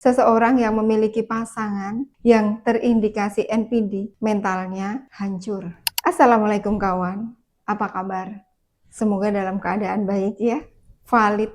Seseorang yang memiliki pasangan yang terindikasi NPD, mentalnya hancur. Assalamualaikum kawan, apa kabar? Semoga dalam keadaan baik ya, valid.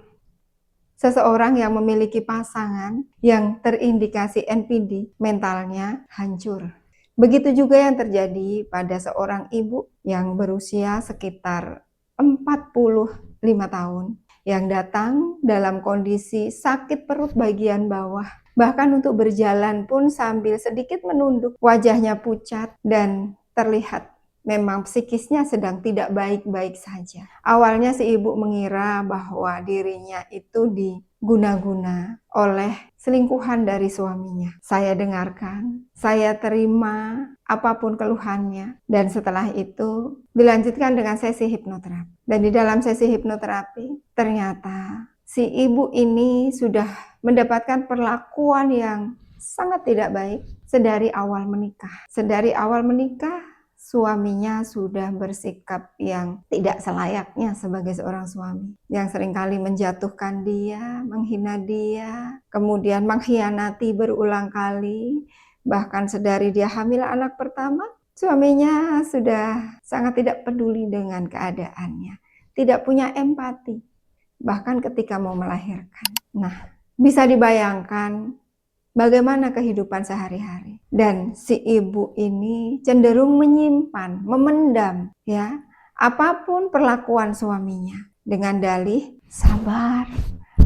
Seseorang yang memiliki pasangan yang terindikasi NPD, mentalnya hancur. Begitu juga yang terjadi pada seorang ibu yang berusia sekitar 45 tahun, yang datang dalam kondisi sakit perut bagian bawah. Bahkan untuk berjalan pun sambil sedikit menunduk, wajahnya pucat dan terlihat memang psikisnya sedang tidak baik-baik saja. Awalnya si ibu mengira bahwa dirinya itu diguna-guna oleh selingkuhan dari suaminya. Saya dengarkan, saya terima apapun keluhannya, dan setelah itu dilanjutkan dengan sesi hipnoterapi. Dan di dalam sesi hipnoterapi, ternyata si ibu ini sudah mendapatkan perlakuan yang sangat tidak baik sedari awal menikah. Sedari awal menikah, suaminya sudah bersikap yang tidak selayaknya sebagai seorang suami, yang seringkali menjatuhkan dia, menghina dia, kemudian mengkhianati berulang kali. Bahkan sedari dia hamil anak pertama, suaminya sudah sangat tidak peduli dengan keadaannya, tidak punya empati, bahkan ketika mau melahirkan. Nah, bisa dibayangkan bagaimana kehidupan sehari-hari. Dan si ibu ini cenderung menyimpan, memendam ya apapun perlakuan suaminya dengan dalih sabar,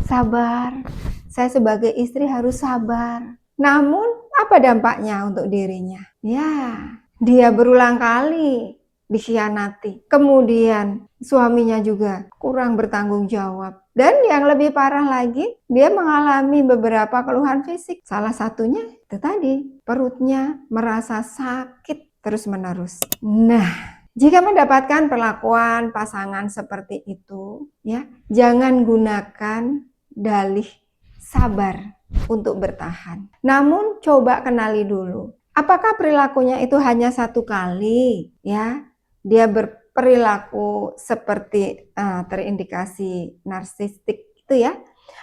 sabar. Saya sebagai istri harus sabar. Namun apa dampaknya untuk dirinya? Ya, dia berulang kali dikhianati. Kemudian suaminya juga kurang bertanggung jawab. Dan yang lebih parah lagi, dia mengalami beberapa keluhan fisik. Salah satunya itu tadi, perutnya merasa sakit terus-menerus. Nah, jika mendapatkan perlakuan pasangan seperti itu, ya, jangan gunakan dalih sabar untuk bertahan. Namun coba kenali dulu, apakah perilakunya itu hanya satu kali, ya? Dia berperilaku seperti terindikasi narsistik itu ya,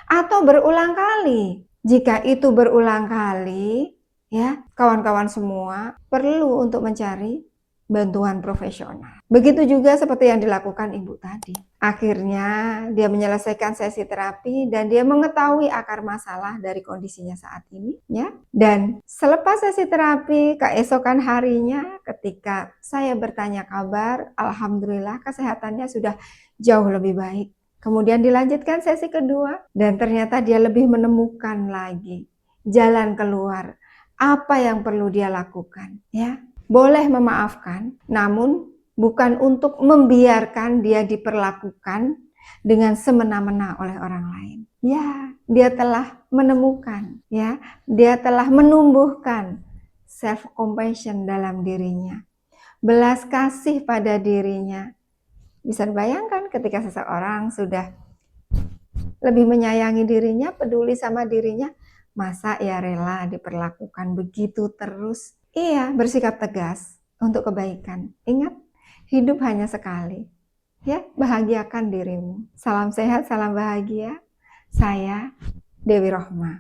atau berulang kali. Jika itu berulang kali, ya, kawan-kawan semua perlu untuk mencari bantuan profesional. Begitu juga seperti yang dilakukan ibu tadi. Akhirnya dia menyelesaikan sesi terapi dan dia mengetahui akar masalah dari kondisinya saat ini, ya. Dan selepas sesi terapi, keesokan harinya ketika saya bertanya kabar, alhamdulillah kesehatannya sudah jauh lebih baik. Kemudian dilanjutkan sesi kedua dan ternyata dia lebih menemukan lagi jalan keluar, apa yang perlu dia lakukan, ya. Boleh memaafkan, namun bukan untuk membiarkan dia diperlakukan dengan semena-mena oleh orang lain. Ya, dia telah menemukan, ya, dia telah menumbuhkan self compassion dalam dirinya, belas kasih pada dirinya. Bisa dibayangkan ketika seseorang sudah lebih menyayangi dirinya, peduli sama dirinya, masa ya rela diperlakukan begitu terus? Iya, bersikap tegas untuk kebaikan. Ingat, hidup hanya sekali. Ya, bahagiakan dirimu. Salam sehat, salam bahagia. Saya Dewi Rohma.